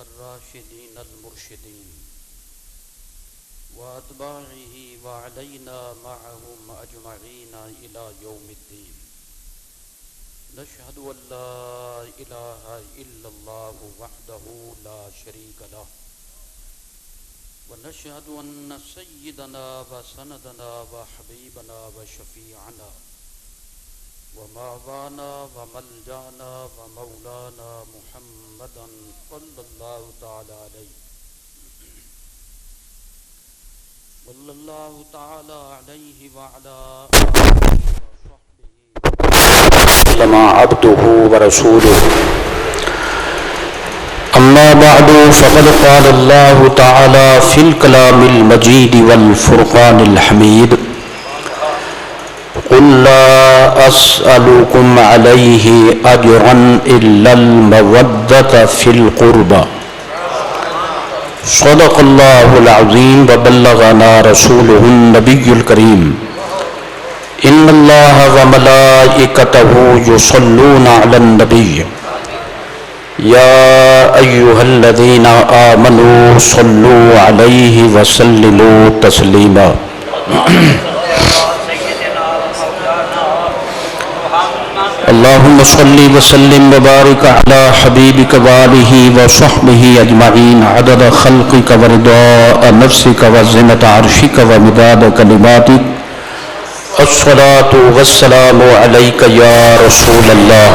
الراشدين المرشدين وأتباعه وعلينا معهم أجمعين إلى يوم الدين. نشهد أن لا إله إلا الله وحده لا شريك له ونشهد أن سيدنا وسندنا وحبيبنا وشفيعنا ومعوانا وملجانا ومولانا محمدا صلى الله تعالى عليه وعلى آله وصحبه وسلم عبده ورسوله. أما بعد فقد قال الله تعالى في الكلام المجيد والفرقان الحميد: قل لا أسألكم عليه أجرا إلا المودة في القربى. صدق الله العظيم وبلغنا رسوله النبي الكريم. إن الله وملائكته يصلون على النبي يا أيها الذين آمنوا صلوا عليه وسلموا تسليما. اللهم صل وسلم وبارك على حبيبك وآله وصحبه أجمعين عدد خلقك ورضاء نفسك وزنة عرشك ومداد كلماتك. الصلاة والسلام عليك يا رسول الله.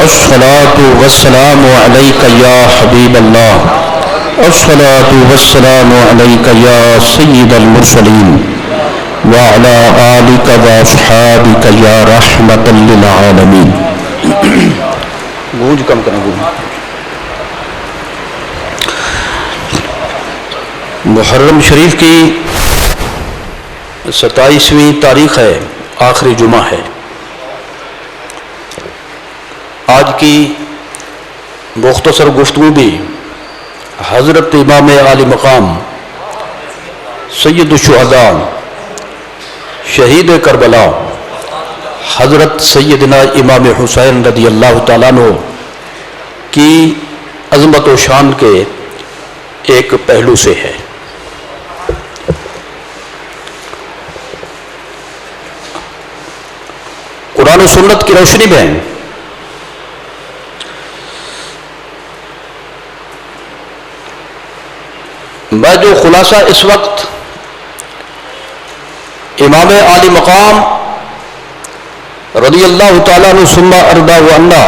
الصلاة والسلام عليك يا حبيب الله. الصلاة والسلام عليك يا سيد المرسلين وعلى آلك وأصحابك يا رحمة للعالمين. گونج کم کریں گونج. محرم شریف کی 27ویں تاریخ ہے، آخری جمعہ ہے. آج کی مختصر گفتگو بھی حضرت امام عالی مقام سید الشہداء شہید کربلا حضرت سیدنا امام حسین رضی اللہ تعالیٰ عنہ کی عظمت و شان کے ایک پہلو سے ہے. قرآن و سنت کی روشنی میں میں جو خلاصہ اس وقت امام عالی مقام رضی اللہ تعالیٰ عنہ ثم ارضاہ عنہ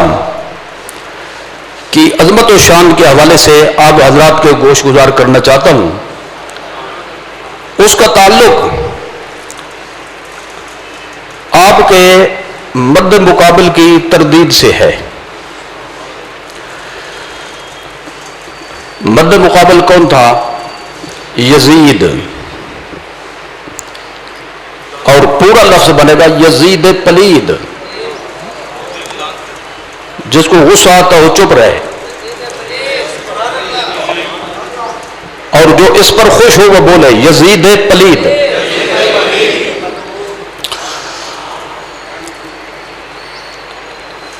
کی عظمت و شان کے حوالے سے آپ حضرات کے گوش گزار کرنا چاہتا ہوں، اس کا تعلق آپ کے مد مقابل کی تردید سے ہے. مد مقابل کون تھا؟ یزید، اور پورا لفظ بنے گا یزید پلید. جس کو غصہ آتا ہو چپ رہے، اور جو اس پر خوش ہو وہ بولے یزید پلید.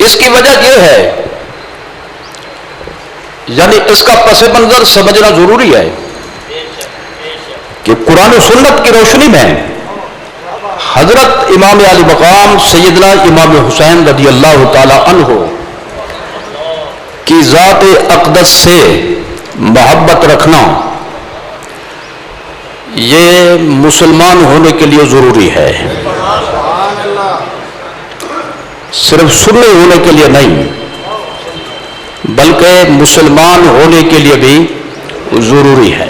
اس کی وجہ یہ ہے، یعنی اس کا پس منظر سمجھنا ضروری ہے کہ قرآن و سنت کی روشنی میں حضرت امام علی مقام سیدنا امام حسین رضی اللہ تعالی عنہ کی ذات اقدس سے محبت رکھنا یہ مسلمان ہونے کے لیے ضروری ہے. صرف سنی ہونے کے لیے نہیں بلکہ مسلمان ہونے کے لیے بھی ضروری ہے.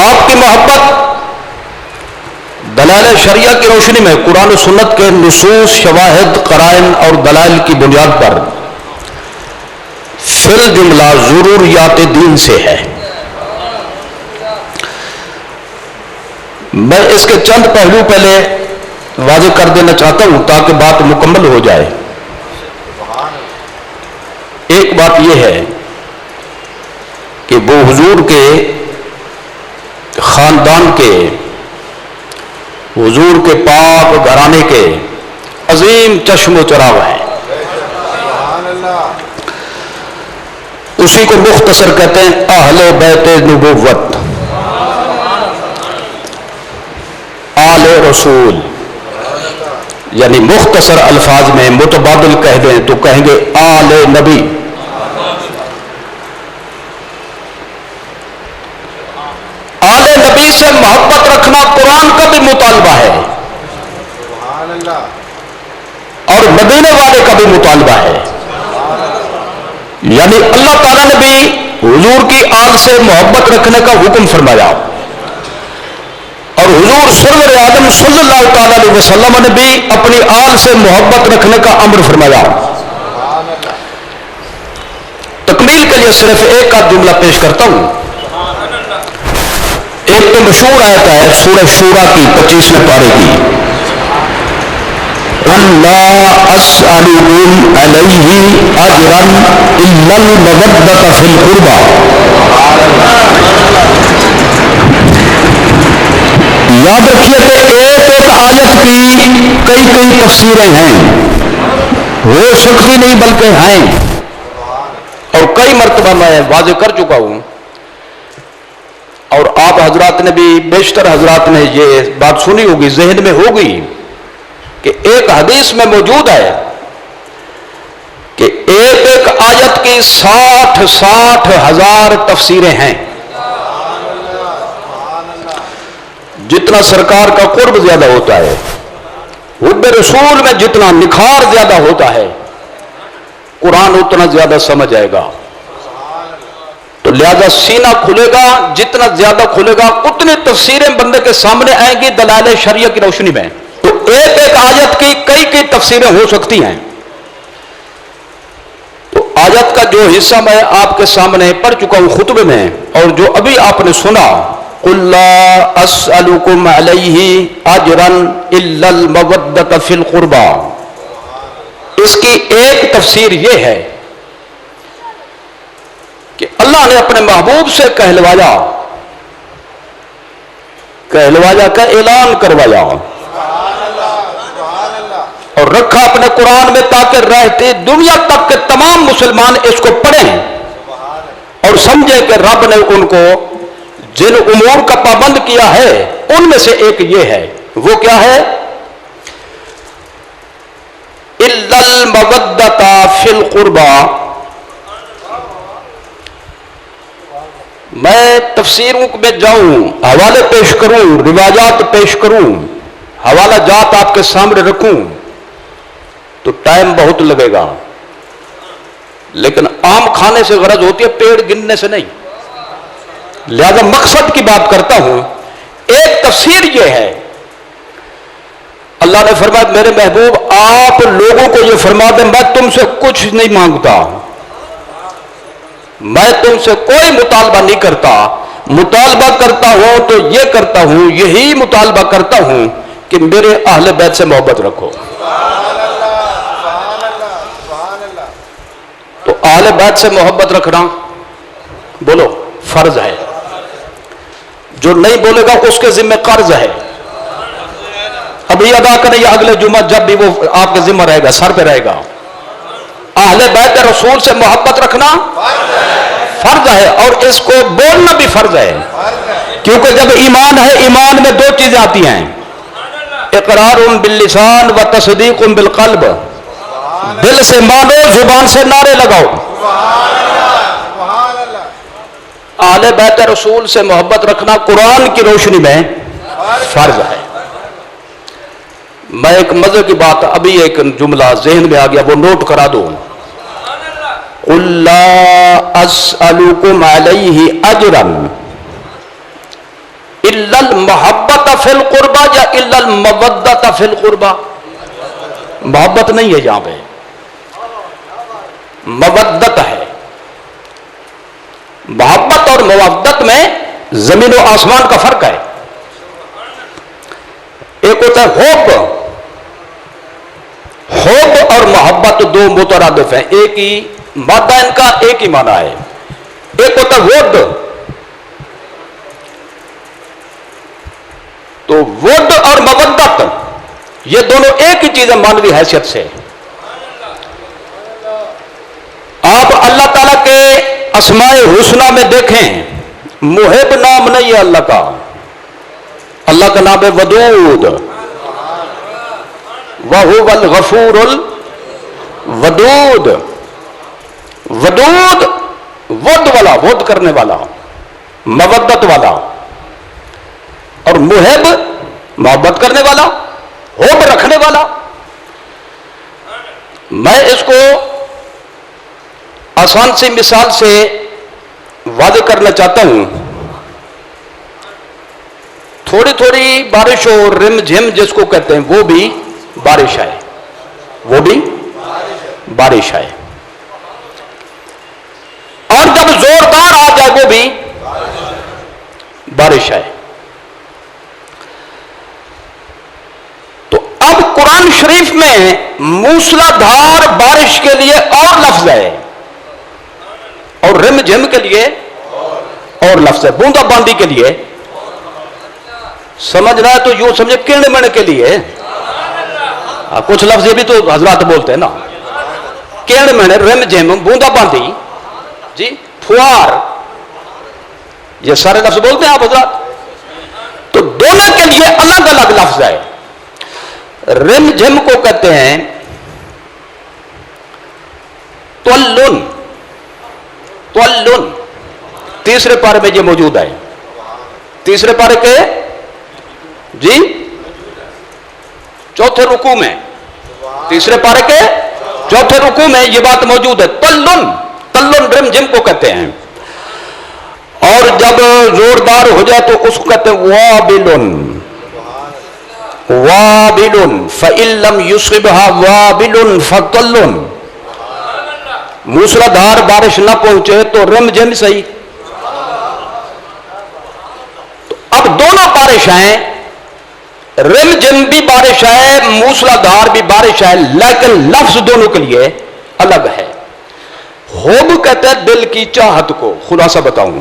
آپ کی محبت دلائل شریعہ کی روشنی میں قرآن و سنت کے نصوص، شواہد، قرائن اور دلائل کی بنیاد پر فی الجملہ ضروریات دین سے ہے. میں اس کے چند پہلو پہلے واضح کر دینا چاہتا ہوں تاکہ بات مکمل ہو جائے. ایک بات یہ ہے کہ وہ حضور کے خاندان کے، حضور کے پاک گھرانے کے عظیم چشم و چراغ ہیں. اسی کو مختصر کہتے ہیں اہل بیت نبوت، آل رسول، یعنی مختصر الفاظ میں متبادل کہہ دیں تو کہیں گے آل نبی۔ آل نبی سے محبت رکھنا قرآن کا بھی مطالبہ ہے اور مدینے والے کا بھی مطالبہ ہے، یعنی اللہ تعالیٰ نے بھی حضور کی آل سے محبت رکھنے کا حکم فرمایا اور حضور سرور اعظم صلی اللہ تعالیٰ علیہ وسلم نے بھی اپنی آل سے محبت رکھنے کا امر فرمایا۔ تکمیل کے لیے صرف ایک آدھ جملہ پیش کرتا ہوں۔ ایک تو مشہور آیت ہے سورہ شورا کی 25ویں پارے کی، لا اسألکم علیہ اجرا الا المودۃ فی القربى۔ یاد رکھیے کہ ایک ایک آیت کی کئی کئی تفسیریں ہیں، ہو سکتی نہیں بلکہ ہیں، اور کئی مرتبہ میں واضح کر چکا ہوں، اور آپ حضرات نے بھی، بیشتر حضرات نے یہ بات سنی ہوگی، ذہن میں ہوگی کہ ایک حدیث میں موجود ہے کہ ایک ایک آیت کی 60 ہزار تفسیریں ہیں۔ جتنا سرکار کا قرب زیادہ ہوتا ہے، حب رسول میں جتنا نکھار زیادہ ہوتا ہے، قرآن اتنا زیادہ سمجھ آئے گا۔ تو لہذا سینہ کھلے گا، جتنا زیادہ کھلے گا اتنی تفسیریں بندے کے سامنے آئیں گی دلائل شرعیہ کی روشنی میں۔ تو ایک ایک آیت کی کئی کئی تفسیریں ہو سکتی ہیں۔ تو آیت کا جو حصہ میں آپ کے سامنے پڑھ چکا ہوں خطبے میں، اور جو ابھی آپ نے سنا، قُلْ لَا أَسْأَلُكُمْ عَلَيْهِ أَجْرًا إِلَّا الْمَوَدَّةَ فِي الْقُرْبَى، اس کی ایک تفسیر یہ ہے کہ اللہ نے اپنے محبوب سے کہلوایا کا اعلان کروایا اور رکھا اپنے قرآن میں تاکہ رہتی دنیا تک کے تمام مسلمان اس کو پڑھیں اور سمجھیں کہ رب نے ان کو جن امور کا پابند کیا ہے ان میں سے ایک یہ ہے۔ وہ کیا ہے؟ إِلَّا الْمَوَدَّةَ فِي الْقُرْبَى۔ میں تفسیروں میں جاؤں، حوالے پیش کروں، روایات پیش کروں، حوالہ جات آپ کے سامنے رکھوں تو ٹائم بہت لگے گا، لیکن آم کھانے سے غرض ہوتی ہے، پیڑ گننے سے نہیں۔ لہذا مقصد کی بات کرتا ہوں۔ ایک تفسیر یہ ہے، اللہ نے فرمایا میرے محبوب آپ لوگوں کو یہ فرما دیں میں تم سے کچھ نہیں مانگتا، میں تم سے کوئی مطالبہ نہیں کرتا، مطالبہ کرتا ہوں تو یہ کرتا ہوں، یہی مطالبہ کرتا ہوں کہ میرے اہل بیت سے محبت رکھو۔ تو اہل بیت سے محبت رکھنا بولو فرض ہے، جو نہیں بولے گا اس کے ذمہ قرض ہے، ابھی ادا کریں یا اگلے جمعہ جب بھی وہ آپ کے ذمہ رہے گا، سر پہ رہے گا۔ اہل بیت رسول سے محبت رکھنا فرض ہے، اور اس کو بولنا بھی فرض ہے، کیونکہ جب ایمان ہے، ایمان میں دو چیزیں آتی ہیں، اقرار باللسان و تصدیق بالقلب، دل سے مانو زبان سے نعرے لگاؤ۔ اہل بیت رسول سے محبت رکھنا قرآن کی روشنی میں فرض ہے۔ میں ایک مزے کی بات، ابھی ایک جملہ ذہن میں آ گیا، وہ نوٹ کرا دو۔ قُلْ لَا أَسْأَلُكُمْ عَلَيْهِ أَجْرًا إِلَّا الْمَحَبَّةَ فِي الْقُرْبَى یا إِلَّا الْمَوَدَّةَ فِي الْقُرْبَى۔ محبت نہیں ہے یہاں پہ، مودت ہے۔ محبت اور مودت میں زمین و آسمان کا فرق ہے۔ ایک ہوتا ہے حب اور محبت دو مترادف ہیں، ایک ہی مادہ ان کا ایک ہی معنی ہے۔ ایک ہوتا ہے ود، تو ود اور مودت یہ دونوں ایک ہی چیز ہے مانوی حیثیت سے۔ اسماء حسنہ میں دیکھیں محب نام نہیں ہے اللہ کا. اللہ کا نام ہے ودود. وَهُوَ الْغَفُورُ الْوَدُودُ. ودود ود والا، ود کرنے والا، مودت والا، اور محب محبت کرنے والا، حب رکھنے والا. میں اس کو آسان سی مثال سے واضح کرنا چاہتا ہوں. تھوڑی تھوڑی بارش ہو، رم جھم جس کو کہتے ہیں، وہ بھی بارش ہے، وہ بھی بارش ہے. اور جب زوردار آ جائے وہ بھی بارش ہے. تو اب قرآن شریف میں موسلا دھار بارش کے لیے اور لفظ ہے، اور رم جھم کے لیے اور لفظ ہے، بوندا باندی کے لیے. سمجھ رہا ہے تو یوں سمجھے کیڑ مڑ کے لیے. کچھ لفظ یہ بھی تو حضرات بولتے ہیں نا، کیڑ مڑ، رم جھم، بوندا باندی، جی پھوار، یہ سارے لفظ بولتے ہیں آپ حضرات. تو دونوں کے لیے الگ الگ لفظ ہے. رم جھم کو کہتے ہیں تولن. تولن تیسرے پارے میں یہ موجود ہے. تیسرے پارے کے جی چوتھے رکوع میں، تیسرے پارے کے چوتھے رکوع میں یہ بات موجود ہے. تلن، تلن رم جھم کو کہتے ہیں. اور جب زوردار ہو جائے تو اس کو کہتے ہیں وابلن. وابلن فَإِن لَّمْ يُصِبْهَا وابلن فَطَلٌ. موسلا دھار بارش نہ پہنچے تو رم جھم صحیح. تو اب دونوں بارش ہیں، رم جھم بھی بارش ہے، موسلا دھار بھی بارش ہے، لیکن لفظ دونوں کے لیے الگ ہے. حب کہتے ہیں دل کی چاہت کو. خلاصہ بتاؤں،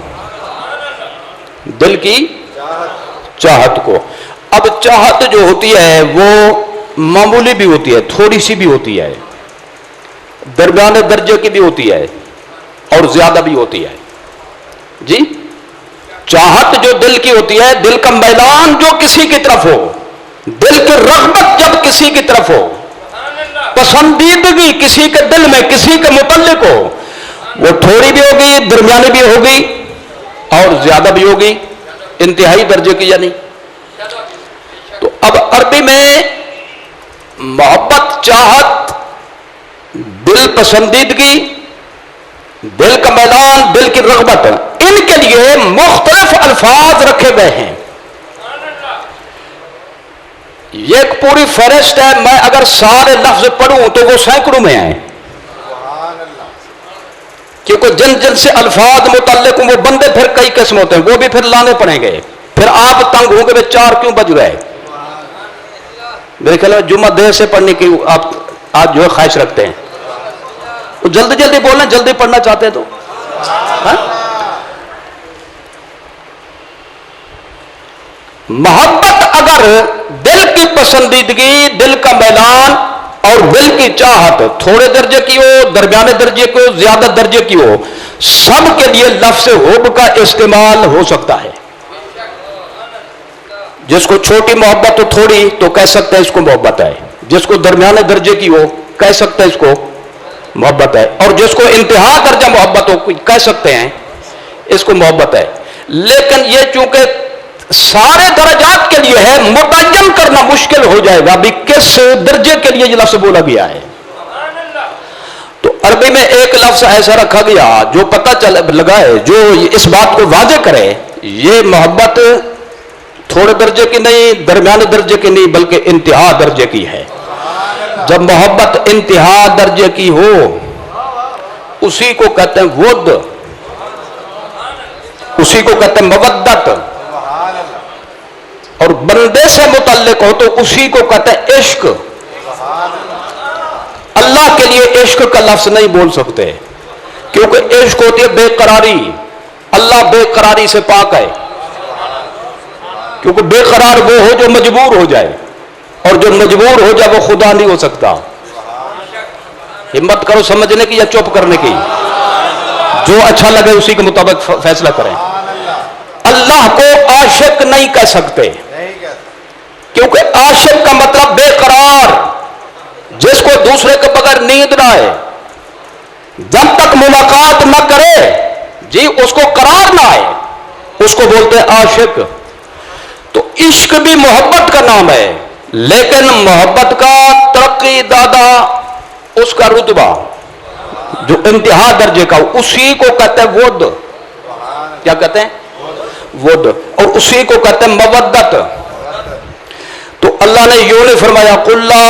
دل کی چاہت کو. اب چاہت جو ہوتی ہے وہ معمولی بھی ہوتی ہے، تھوڑی سی بھی ہوتی ہے، درمیانے درجے کی بھی ہوتی ہے، اور زیادہ بھی ہوتی ہے. جی چاہت جو دل کی ہوتی ہے، دل کا میلان جو کسی کی طرف ہو، دل کی رغبت جب کسی کی طرف ہو، پسندیدگی کسی کے دل میں کسی کے متعلق ہو، وہ تھوڑی بھی ہوگی، درمیانی بھی ہوگی، اور زیادہ بھی ہوگی، انتہائی درجے کی یا نہیں. تو اب عربی میں محبت، چاہت، دل پسندیدگی، دل کا میلان، دل کی رغبت، ان کے لیے مختلف الفاظ رکھے گئے ہیں. یہ ایک پوری فہرست ہے. میں اگر سارے لفظ پڑھوں تو وہ سینکڑوں میں ہیں، کیونکہ جن جن سے الفاظ متعلق ہوں وہ بندے پھر کئی قسم ہوتے ہیں، وہ بھی پھر لانے پڑیں گے. پھر آپ تنگ ہوں گے 4 کیوں بج گئے. میرے خیال میں جمعہ دیر سے پڑھنے کی آپ آج جو ہے خواہش رکھتے ہیں. تو جلدی جلدی بولنا، جلدی پڑھنا چاہتے ہیں تو محبت اگر دل کی پسندیدگی، دل کا میلان اور دل کی چاہت تھوڑے درجے کی ہو، درمیانے درجے کی ہو، زیادہ درجے کی ہو، سب کے لیے لفظ حب کا استعمال ہو سکتا ہے. جس کو چھوٹی محبت ہو، تھوڑی، تو کہہ سکتے ہیں اس کو محبت ہے. جس کو درمیانے درجے کی ہو کہہ سکتے ہیں اس کو محبت ہے. اور جس کو انتہا درجہ محبت ہو کہہ سکتے ہیں اس کو محبت ہے. لیکن یہ چونکہ سارے درجات کے لیے ہے، متعین کرنا مشکل ہو جائے گا بھی کس درجے کے لیے یہ لفظ بولا گیا ہے. تو عربی میں ایک لفظ ایسا رکھا گیا جو پتہ لگائے، جو اس بات کو واضح کرے یہ محبت تھوڑے درجے کی نہیں، درمیانے درجے کی نہیں، بلکہ انتہا درجے کی ہے. جب محبت انتہا درجے کی ہو اسی کو کہتے ہیں ود، اسی کو کہتے ہیں مودت. اور بندے سے متعلق ہو تو اسی کو کہتے ہیں عشق. اللہ کے لیے عشق کا لفظ نہیں بول سکتے کیونکہ عشق ہوتی ہے بے قراری. اللہ بے قراری سے پاک ہے، کیونکہ بے قرار وہ ہو جو مجبور ہو جائے، اور جو مجبور ہو جائے وہ خدا نہیں ہو سکتا. ہمت کرو سمجھنے کی یا چپ کرنے کی. جو اچھا لگے اسی کے مطابق فیصلہ کریں. اللہ کو عاشق نہیں کہہ سکتے کیونکہ عاشق کا مطلب بے قرار، جس کو دوسرے کے بغیر نیند نہ آئے، جب تک ملاقات نہ کرے جی اس کو قرار نہ آئے، اس کو بولتے ہیں عاشق. تو عشق بھی محبت کا نام ہے، لیکن محبت کا ترقی دادا، اس کا رتبہ جو انتہا درجے کا، اسی کو کہتے ہیں ود. کیا کہتے ہیں؟ ود. اور اسی کو کہتے ہیں مودت. تو اللہ نے یوں نے فرمایا قل لا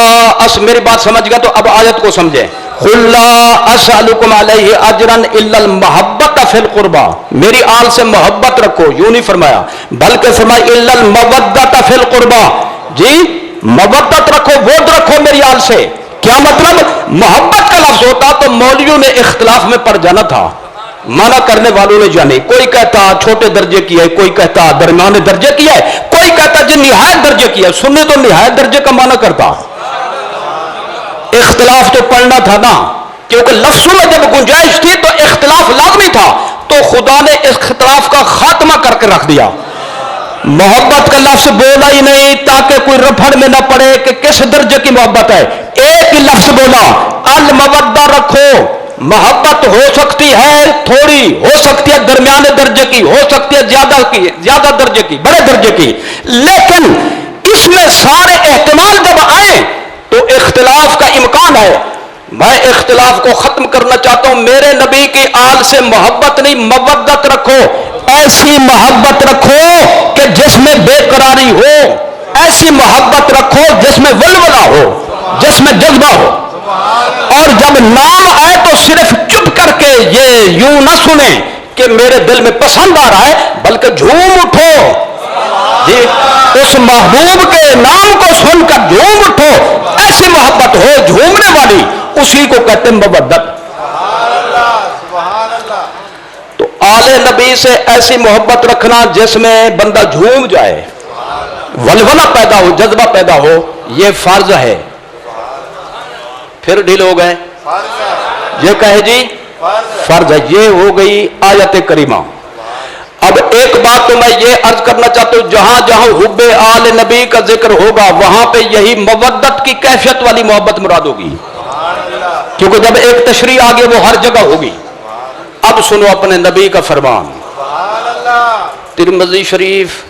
میری بات سمجھ گا تو اب آیت کو سمجھیں. قل لا اسألکم علیہ اجرا الا المحبۃ فی القربى، میری آل سے محبت رکھو، یوں نہیں فرمایا بلکہ فرمایا الا المودۃ فی القربى، جی مودت رکھو، ود رکھو میری آل سے. کیا مطلب؟ محبت کا لفظ ہوتا تو مولویوں نے اختلاف میں پڑ جانا تھا، مانا کرنے والوں نے جانے. کوئی کہتا چھوٹے درجے کی ہے، کوئی کہتا درمیانے درجے کی ہے، کوئی کہتا جو نہایت درجے کی ہے. سننے تو نہایت درجے کا مانا کرتا. اختلاف تو پڑنا تھا نا، کیونکہ لفظوں میں جب گنجائش تھی تو اختلاف لازمی تھا، تو خدا نے اختلاف کا خاتمہ کر کے رکھ دیا. محبت کا لفظ بولا ہی نہیں تاکہ کوئی رفڑ میں نہ پڑے کہ کس درجے کی محبت ہے. ایک ہی لفظ بولا المودہ رکھو. محبت ہو سکتی ہے تھوڑی، ہو سکتی ہے درمیانے درجے کی، ہو سکتی ہے زیادہ درجے کی، بڑے درجے کی، لیکن اس میں سارے احتمال جب آئے تو اختلاف کا امکان ہے. میں اختلاف کو ختم کرنا چاہتا ہوں. میرے نبی کی آل سے محبت نہیں مودت رکھو. ایسی محبت رکھو کہ جس میں بے قراری ہو، ایسی محبت رکھو جس میں ولولہ ہو، جس میں جذبہ ہو. اور جب نام آئے تو صرف چپ کر کے یہ یوں نہ سنیں کہ میرے دل میں پسند آ رہا ہے، بلکہ جھوم اٹھو جی اس محبوب کے نام کو سن کر جھوم اٹھو. ایسی محبت ہو جھومنے والی، اسی کو کہتے ہیں مودت. تو آل نبی سے ایسی محبت رکھنا جس میں بندہ جھوم جائے، ولولہ پیدا ہو، جذبہ پیدا ہو، یہ فرض ہے. پھر ڈھیل ہو گئے، یہ کہے جی فرض ہے. یہ ہو گئی آیت کریمہ. اب ایک بات تو میں یہ عرض کرنا چاہتا ہوں، جہاں جہاں حب آل نبی کا ذکر ہوگا وہاں پہ یہی مودت کی کیفیت والی محبت مراد ہوگی، کیونکہ جب ایک تشریح آگے وہ ہر جگہ ہوگی. اب سنو اپنے نبی کا فرمان. ترمذی شریف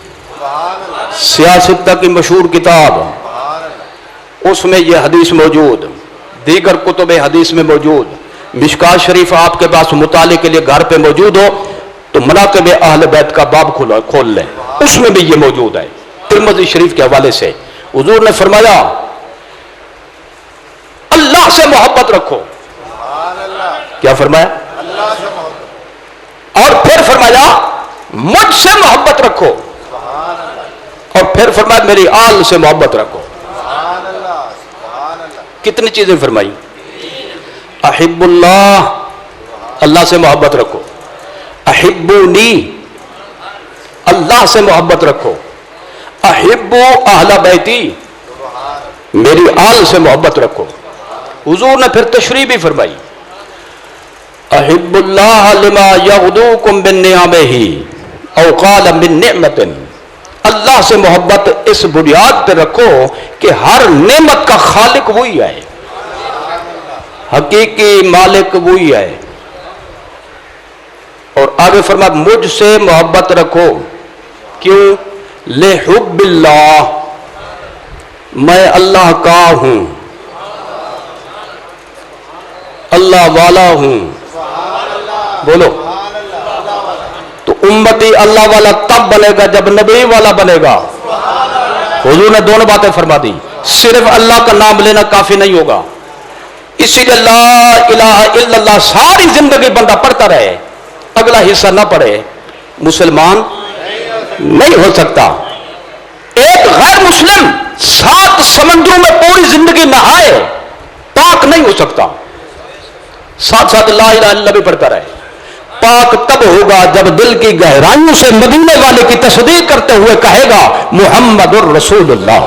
سیاستہ کی مشہور کتاب، اس میں یہ حدیث موجود، دیگر کتب حدیث میں موجود. مشکات شریف آپ کے پاس مطالعے کے لیے گھر پہ موجود ہو تو مناقب اہل بیت کا باب کھول لیں، اس میں بھی یہ موجود ہے. ترمذی شریف کے حوالے سے حضور نے فرمایا اللہ سے محبت رکھو. کیا فرمایا؟ اور پھر فرمایا مجھ سے محبت رکھو، اور پھر فرمایا میری آل سے محبت رکھو. کتنی چیزیں فرمائی؟ احب اللہ، اللہ سے محبت رکھو. احبونی، اللہ سے محبت رکھو. احبو اہل بیتی، میری آل سے محبت رکھو. حضور نے پھر تشریح بھی فرمائی، احب اللہ لما یغدوکم بالنعمہ او قال من نعمت. اللہ سے محبت اس بنیاد پہ رکھو کہ ہر نعمت کا خالق وہی ہے، حقیقی مالک وہی ہے. اور آگے فرمایا مجھ سے محبت رکھو. کیوں؟ لحب اللہ، میں اللہ کا ہوں، اللہ والا ہوں. بولو. تو امتی اللہ والا تب بنے گا جب نبی والا بنے گا. حضور نے دونوں باتیں فرما دی. صرف اللہ کا نام لینا کافی نہیں ہوگا، اسی لیے لا الہ الا اللہ ساری زندگی بندہ پڑھتا رہے، اگلا حصہ نہ پڑھے، مسلمان نہیں ہو سکتا. ایک غیر مسلم 7 سمندروں میں پوری زندگی نہائے، پاک نہیں ہو سکتا. ساتھ ساتھ لا الہ الا اللہ بھی پڑھتا رہے. پاک تب ہوگا جب دل کی گہرائیوں سے مدینے والے کی تصدیق کرتے ہوئے کہے گا محمد الرسول اللہ.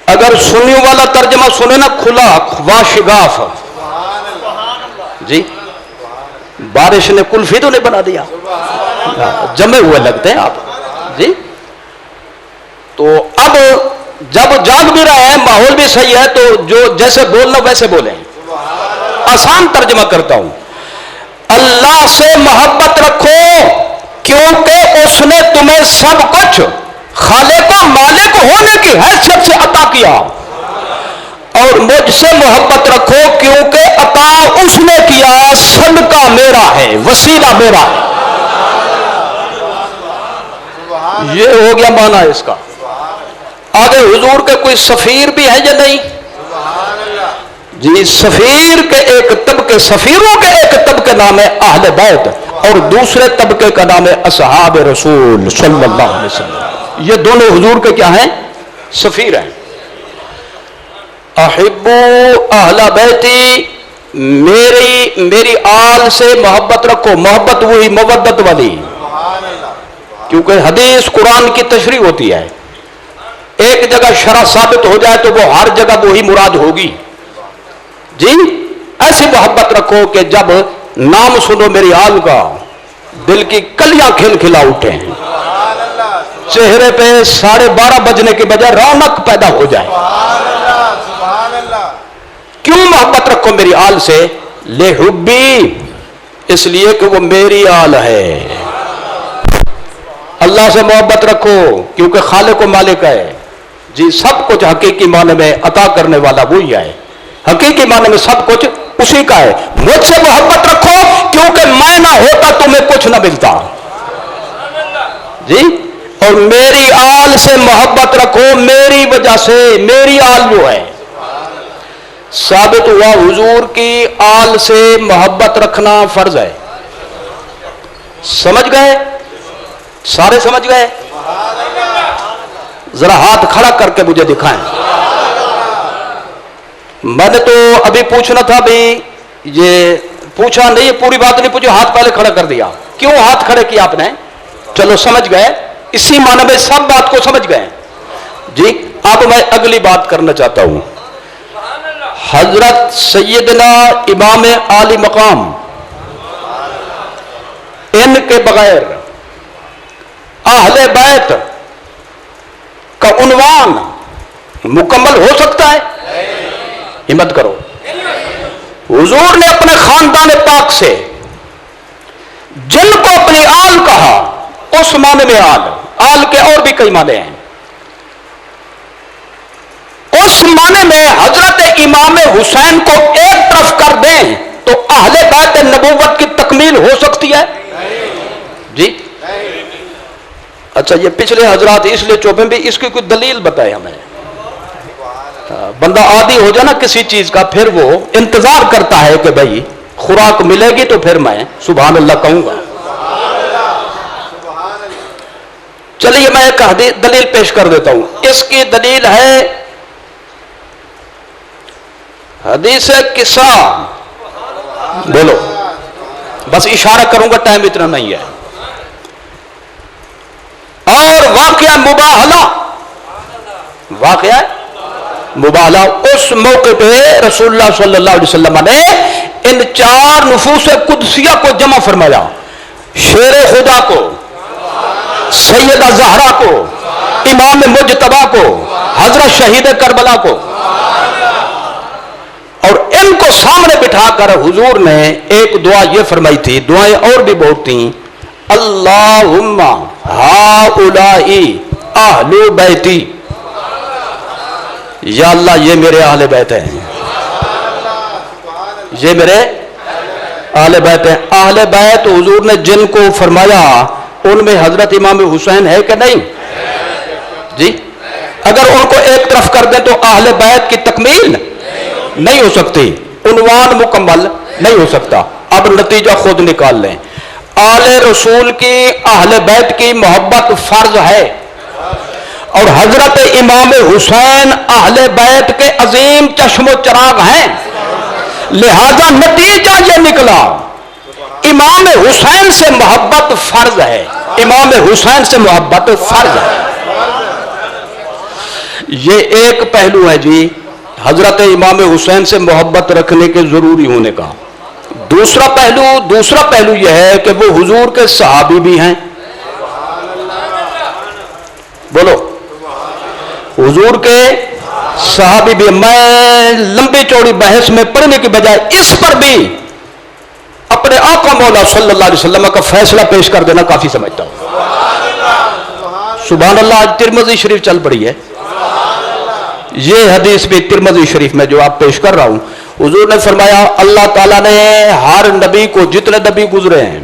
اگر سنیوں والا ترجمہ سنے نا کھلا واشگاف، جی بارش نے کلفی تو نہیں بنا دیا، جمے ہوئے لگتے ہیں آپ جی. تو اب جب جاگ بھی رہے ہیں، ماحول بھی صحیح ہے، تو جو جیسے بولنا ویسے بولیں. آسان ترجمہ کرتا ہوں، اللہ سے محبت رکھو کیونکہ اس نے تمہیں سب کچھ خالق و مالک ہونے کی حیثیت سے عطا کیا، اور مجھ سے محبت رکھو کیونکہ عطا اس نے کیا، صدقہ میرا ہے، وسیلہ میرا ہے. یہ ہو گیا معنی اس کا. آگے حضور کے کوئی سفیر بھی ہے یا نہیں؟ جی سفیر کے ایک طبقے، سفیروں کے ایک طبقے نام ہے اہل بیت، اور دوسرے طبقے کا نام ہے اصحاب رسول صلی اللہ علیہ وسلم. یہ دونوں حضور کے کیا ہیں؟ سفیر ہیں. احبو اہل بیتی، میری آل سے محبت رکھو. محبت وہی مودت والی، کیونکہ حدیث قرآن کی تشریح ہوتی ہے. ایک جگہ شرع ثابت ہو جائے تو وہ ہر جگہ وہی مراد ہوگی. جی ایسی محبت رکھو کہ جب نام سنو میری آل کا دل کی کلیاں کھل کھلا اٹھے ہیں، چہرے پہ 12:30 بجنے کے بجائے رونق پیدا ہو جائے. کیوں محبت رکھو میری آل سے؟ لحبی، اس لیے کہ وہ میری آل ہے. اللہ سے محبت رکھو کیونکہ خالق و مالک ہے. جی سب کچھ حقیقی معنی میں عطا کرنے والا وہی ہے، حقیقی معنی میں سب کچھ اسی کا ہے. مجھ سے محبت رکھو کیونکہ میں نہ ہوتا تمہیں کچھ نہ ملتا. جی اور میری آل سے محبت رکھو، میری وجہ سے. میری آل جو ہے، ثابت ہوا حضور کی آل سے محبت رکھنا فرض ہے. سمجھ گئے؟ سارے سمجھ گئے؟ ذرا ہاتھ کھڑا کر کے مجھے دکھائیں. میں نے تو ابھی پوچھنا تھا بھی، یہ پوچھا نہیں، پوری بات نہیں پوچھی، ہاتھ پہلے کھڑا کر دیا. کیوں ہاتھ کھڑے کیا آپ نے؟ چلو سمجھ گئے، اسی معنی میں سب بات کو سمجھ گئے. جی اب میں اگلی بات کرنا چاہتا ہوں. حضرت سیدنا امام عالی مقام، ان کے بغیر اہل بیت کا عنوان مکمل ہو سکتا ہے؟ ہمت کرو. حضور نے اپنے خاندان پاک سے جن کو اپنی آل کہا، اس معنی میں آل کے اور بھی کئی معنی ہیں. اس معنی میں حضرت امام حسین کو ایک طرف کر دیں تو اہل بیت نبوت کی تکمیل ہو سکتی ہے؟ جی اچھا، یہ پچھلے حضرات اس لیے چوپیں بھی، اس کی کوئی دلیل بتائے ہمیں. بندہ عادی ہو جائے نا کسی چیز کا، پھر وہ انتظار کرتا ہے کہ بھائی خوراک ملے گی تو پھر میں سبحان اللہ کہوں گا. چلیے میں ایک دلیل پیش کر دیتا ہوں. اس کی دلیل ہے حدیث قصہ. بولو، بس اشارہ کروں گا، ٹائم اتنا نہیں ہے. اور واقعہ مباہلہ، واقعہ مباہلہ، اس موقع پہ رسول اللہ صلی اللہ علیہ وسلم نے ان 4 نفوس قدسیہ کو جمع فرمایا. شیر خدا کو، سیدہ زہرا کو، امام مجتبی کو، حضرت شہید کربلا کو، اور ان کو سامنے بٹھا کر حضور نے ایک دعا یہ فرمائی تھی. دعائیں اور بھی بہت تھیں. اللہم ہؤلائی اہل بیتی، یا اللہ یہ میرے اہل بیت ہیں، یہ میرے اہل بیت ہیں. اہل بیت حضور نے جن کو فرمایا ان میں حضرت امام حسین ہے کہ نہیں؟ جی اگر ان کو ایک طرف کر دیں تو اہل بیت کی تکمیل نہیں ہو سکتی، عنوان مکمل نہیں ہو سکتا. اب نتیجہ خود نکال لیں. آل رسول کی، اہل بیت کی محبت فرض ہے، اور حضرت امام حسین اہل بیت کے عظیم چشم و چراغ ہیں. لہذا نتیجہ یہ نکلا امام حسین سے محبت فرض ہے، امام حسین سے محبت فرض ہے. یہ ایک پہلو ہے جی حضرت امام حسین سے محبت رکھنے کے ضروری ہونے کا. دوسرا پہلو یہ ہے کہ وہ حضور کے صحابی بھی ہیں. بولو حضور کے صحابی بھی. میں لمبی چوڑی بحث میں پڑھنے کی بجائے اس پر بھی اپنے آقا مولا صلی اللہ علیہ وسلم کا فیصلہ پیش کر دینا کافی سمجھتا ہوں. سبحان اللہ. آج ترمذی شریف چل پڑی ہے. یہ حدیث بھی ترمذی شریف میں جو آپ پیش کر رہا ہوں, حضور نے فرمایا اللہ تعالیٰ نے ہر نبی کو, جتنے نبی گزرے ہیں,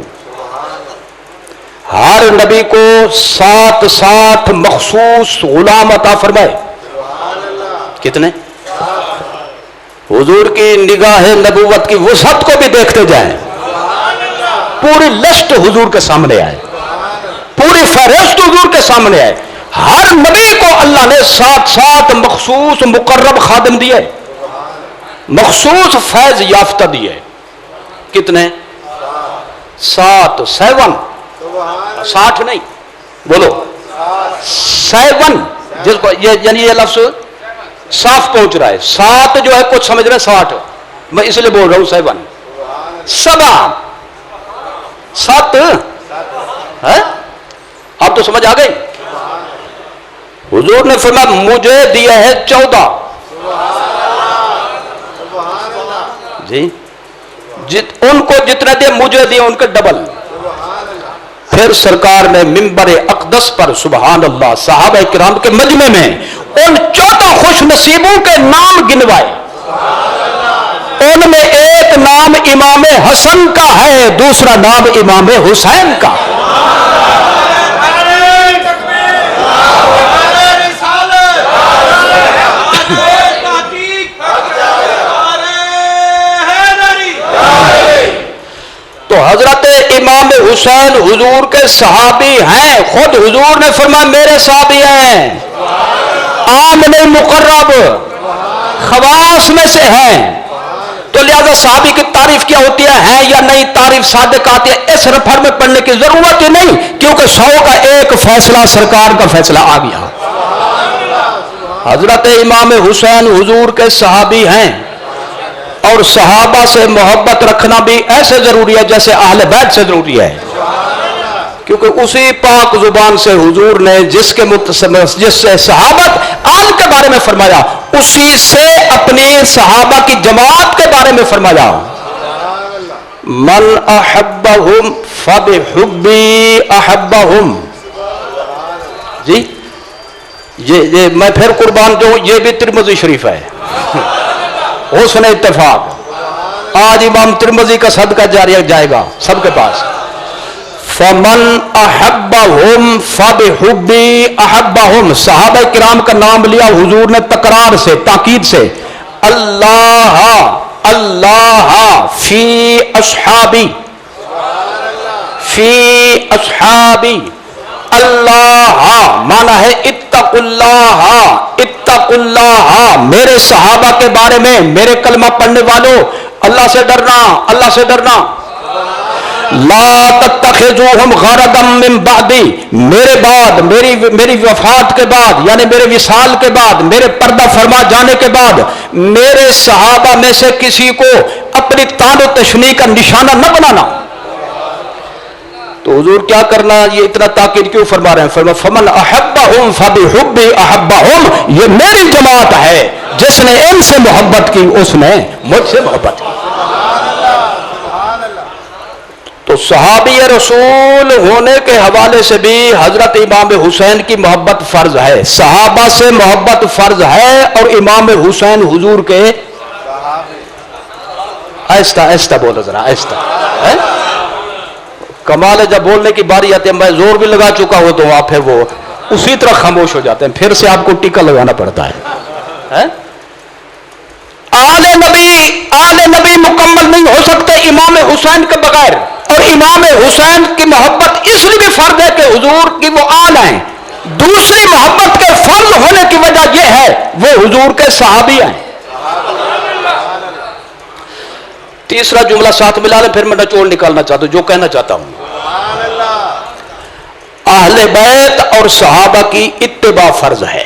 ہر نبی کو 7 مخصوص غلام عطا فرمائے. کتنے؟ حضور کی نگاہ نبوت کی وسعت کو بھی دیکھتے جائیں. پوری لسٹ حضور کے سامنے آئے, پوری فہرست حضور کے سامنے آئے. ہر نبی کو اللہ نے 7 مخصوص مقرب خادم دیے, مخصوص فیض یافتہ دیے. کتنے؟ 7. 60 نہیں, بولو 7. جس کو یعنی یہ لفظ صاف پہنچ رہا ہے. 7 جو ہے کچھ سمجھ رہے 60, میں اس لیے بول رہا ہوں 7. 7 ہے. آپ تو سمجھ آ گئی. حضور نے فرمایا مجھے دیا ہے 14 جی. ان کو جتنا دیا مجھے دیا ان کے ڈبل. پھر سرکار نے منبر اقدس پر سبحان اللہ صحابہ کرام کے مجمع میں ان 14 خوش نصیبوں کے نام گنوائے. ان میں ایک نام امام حسن کا ہے, دوسرا نام امام حسین کا. تو حضرت امام حسین حضور کے صحابی ہیں. خود حضور نے فرمایا میرے صحابی ہیں, عام نہیں مقرب, خواص میں سے ہیں. تو لہذا صحابی کی تعریف کیا ہوتی ہے یا نہیں, تعریف صادق آتی ہے. اس رفر میں پڑھنے کی ضرورت ہی نہیں, کیونکہ 100 کا ایک فیصلہ سرکار کا فیصلہ آ گیا. حضرت امام حسین حضور کے صحابی ہیں, اور صحابہ سے محبت رکھنا بھی ایسے ضروری ہے جیسے اہل بیت سے ضروری ہے. کیونکہ اسی پاک زبان سے حضور نے جس سے صحابت آل کے بارے میں فرمایا, اسی سے اپنی صحابہ کی جماعت کے بارے میں فرمایا. من احبہم فبحبی احبہم. جی یہ میں پھر قربان جو یہ بھی ترمذی شریف ہے. حسن اتفاق. آج امام ترمذی کا صدقہ جاری جائے گا سب کے پاس. فمن احبہم فبحبی احبہم. صحابہ کرام کا نام لیا حضور نے تکرار سے, تاکید سے. اللہ اللہ فی اصحابی, فی اصحابی. اللہ مانا ہے اتقوا اللہ, اتقوا اللہ. میرے صحابہ کے بارے میں, میرے کلمہ پڑھنے والوں, اللہ سے ڈرنا, اللہ سے ڈرنا. لا تتخذوہم غرضا من بعدی. میرے بعد, میری وفات کے بعد, یعنی میرے وصال کے بعد, میرے پردہ فرما جانے کے بعد, میرے صحابہ میں سے کسی کو اپنی طعن و تشنیع کا نشانہ نہ بنانا. تو حضور کیا کرنا, یہ اتنا تاکید کیوں فرما رہے ہیں؟ فرما فمن احبہم فبحبی احبہم. یہ میری جماعت ہے, جس نے ان سے محبت کی اس نے مجھ سے محبت کی. تو صحابی رسول ہونے کے حوالے سے بھی حضرت امام حسین کی محبت فرض ہے. صحابہ سے محبت فرض ہے, اور امام حسین حضور کے آہستہ آہستہ بولو ذرا, آہستہ. کمال ہے جب بولنے کی باری آتی ہے, میں زور بھی لگا چکا ہوں تو آپ پھر وہ اسی طرح خاموش ہو جاتے ہیں. پھر سے آپ کو ٹیکا لگانا پڑتا ہے. آل نبی مکمل نہیں ہو سکتے امام حسین کے بغیر. اور امام حسین کی محبت اس لیے بھی فرض ہے کہ حضور کی وہ آل ہیں. دوسری محبت کے فرض ہونے کی وجہ یہ ہے وہ حضور کے صحابی ہیں. تیسرا جملہ ساتھ ملا لیں, پھر میں نچوڑ نکالنا چاہتا ہوں جو کہنا چاہتا ہوں. اہل بیت اور صحابہ کی اتباع فرض ہے.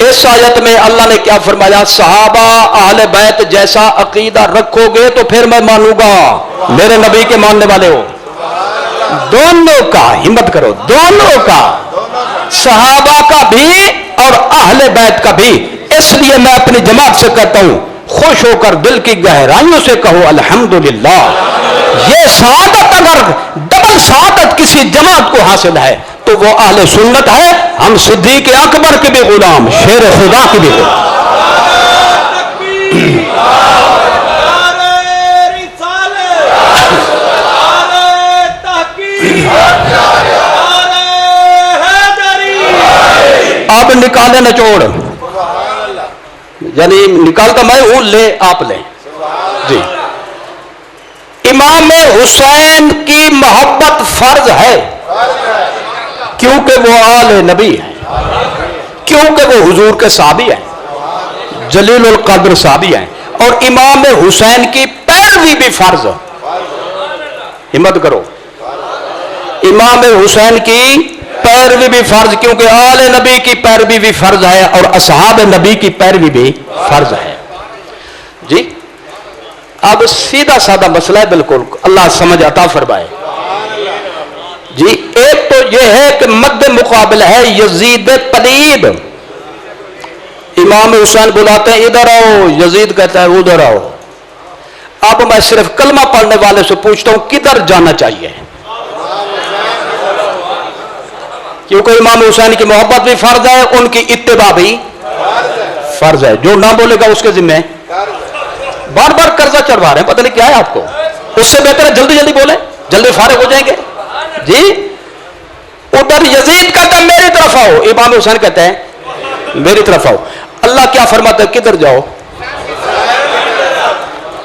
اس آیت میں اللہ نے کیا فرمایا؟ صحابہ اہل بیت جیسا عقیدہ رکھو گے تو پھر میں مانوں گا، میرے نبی کے ماننے والے ہو۔ دونوں کا، ہمت کرو، دونوں کا، صحابہ کا بھی اور اہل بیت کا بھی۔ اس لیے میں اپنی جماعت سے کہتا ہوں، خوش ہو کر دل کی گہرائیوں سے کہو الحمدللہ۔ یہ سعادت اگر ڈبل سعادت کسی جماعت کو حاصل ہے تو وہ اہل سنت ہے۔ ہم صدیق اکبر کے بھی غلام، شیر خدا کے بھی غلام۔ آپ نکالے نچوڑ، یعنی نکالتا میں ہوں، لے آپ لیں جی۔ امام حسین کی محبت فرض ہے کیونکہ وہ آل نبی ہیں، کیونکہ وہ حضور کے صحابی ہیں، جلیل القدر صحابی ہیں، اور امام حسین کی پیروی بھی فرض ہے۔ ہمت کرو، امام حسین کی پیروی بھی فرض، کیونکہ آل نبی کی پیروی بھی فرض ہے اور اصحاب نبی کی پیروی بھی فرض ہے جی۔ اب سیدھا سادہ مسئلہ ہے بالکل، اللہ سمجھ عطا فرمائے جی۔ ایک تو یہ ہے کہ مد مقابل ہے یزید پلید، امام حسین بلاتے ہیں ادھر آؤ، یزید کہتا ہے ادھر آؤ۔ اب میں صرف کلمہ پڑھنے والے سے پوچھتا ہوں کدھر جانا چاہیے؟ کیونکہ امام حسین کی محبت بھی فرض ہے، ان کی اتباع بھی فرض ہے۔ جو نہ بولے گا اس کے ذمہ بار بار قرضہ چڑھوا رہے ہیں، پتہ نہیں کیا ہے آپ کو۔ اس سے بہتر ہے جلدی جلدی بولیں، جلدی فارغ ہو جائیں گے جی۔ ادھر یزید کہتا ہے میری طرف آؤ، امام حسین کہتے ہیں میری طرف آؤ۔ اللہ کیا فرماتا ہے؟ کدھر جاؤ؟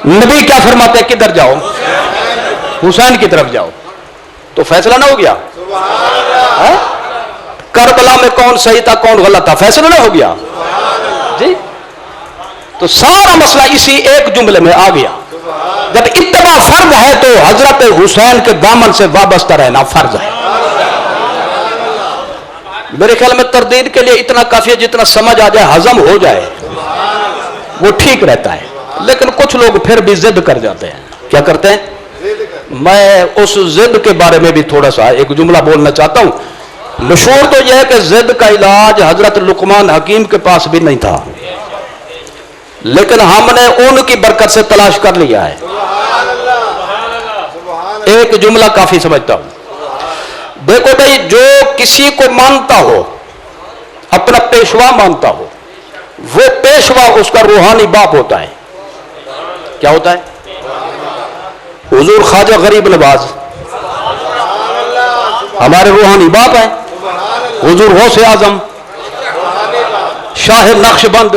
نبی کیا فرماتے ہیں؟ کدھر جاؤ؟ حسین کی طرف جاؤ۔ تو فیصلہ نہ ہو گیا؟ کربلا میں کون صحیح تھا کون غلط تھا، فیصلہ نہ ہو گیا جی۔ تو سارا مسئلہ اسی ایک جملے میں آ گیا۔ جب اتباع فرض ہے تو حضرت حسین کے دامن سے وابستہ رہنا فرض ہے۔ میرے خیال میں تردید کے لیے اتنا کافی ہے جتنا سمجھ آ جائے، ہضم ہو جائے، وہ ٹھیک رہتا ہے۔ لیکن کچھ لوگ پھر بھی ضد کر جاتے ہیں۔ کیا کرتے ہیں؟ میں اس ضد کے بارے میں بھی تھوڑا سا ایک جملہ بولنا چاہتا ہوں۔ مشہور تو یہ ہے کہ ضد کا علاج حضرت لقمان حکیم کے پاس بھی نہیں تھا، لیکن ہم نے ان کی برکت سے تلاش کر لیا ہے۔ ایک جملہ کافی سمجھتا ہوں۔ دیکھو بھائی، جو کسی کو مانتا ہو، اپنا پیشوا مانتا ہو، وہ پیشوا اس کا روحانی باپ ہوتا ہے۔ کیا ہوتا ہے؟ حضور خواجہ غریب نواز ہمارے روحانی باپ ہیں، حضور غوث اعظم، شاہ نقش بند،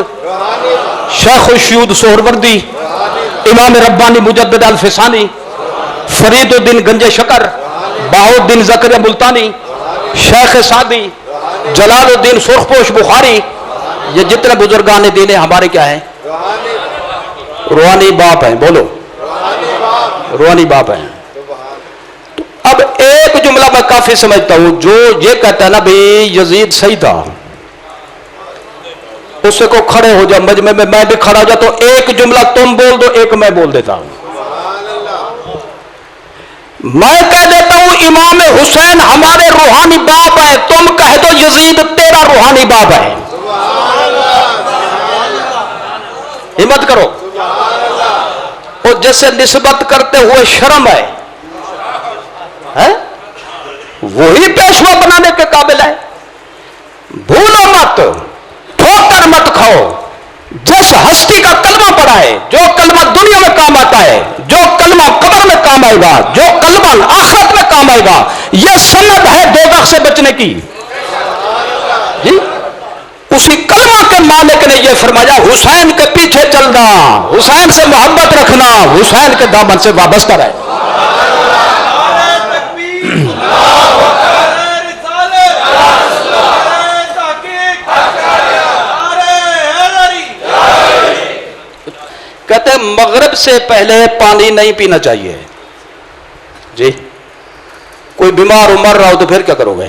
شیخ الشیوخ سہروردی، امام ربانی مجدد الفسانی، فرید الدین گنج شکر، بہاؤ الدین زکریا ملتانی، شیخ سعدی، جلال الدین سرخپوش بخاری، یہ جتنے بزرگان دین ہمارے کیا ہیں؟ روحانی باپ ہیں۔ بولو، روحانی باپ ہیں۔ اب ایک جملہ میں کافی سمجھتا ہوں، جو یہ کہتا ہے نا بھئی یزید صحیح تھا، اس سے کو کھڑے ہو جاؤ مجمع میں، میں بھی کھڑا ہو جاتا ہوں، ایک جملہ تم بول دو، ایک میں بول دیتا ہوں۔ میں کہہ دیتا ہوں امام حسین ہمارے روحانی باپ ہے، تم کہہ دو یزید تیرا روحانی باپ ہے۔ ہمت کرو، اور جیسے نسبت کرتے ہوئے شرم ہے، وہی پیشوا بنانے کے قابل ہے۔ بھولو مت، ٹھوکر مت کھاؤ، جس ہستی کا کلمہ پڑا ہے، جو کلمہ دنیا میں کام آتا ہے، جو کلمہ قبر میں کام آئے گا، جو کلمہ آخرت میں کام آئے گا، یہ سند ہے دوزخ سے بچنے کی جی۔ اسی کلمہ کے مالک نے یہ فرمایا حسین کے پیچھے چلنا، حسین سے محبت رکھنا، حسین کے دامن سے وابستہ رہے۔ کہتے ہیں مغرب سے پہلے پانی نہیں پینا چاہیے جی۔ کوئی بیمار مر رہا ہو تو پھر کیا کرو گے؟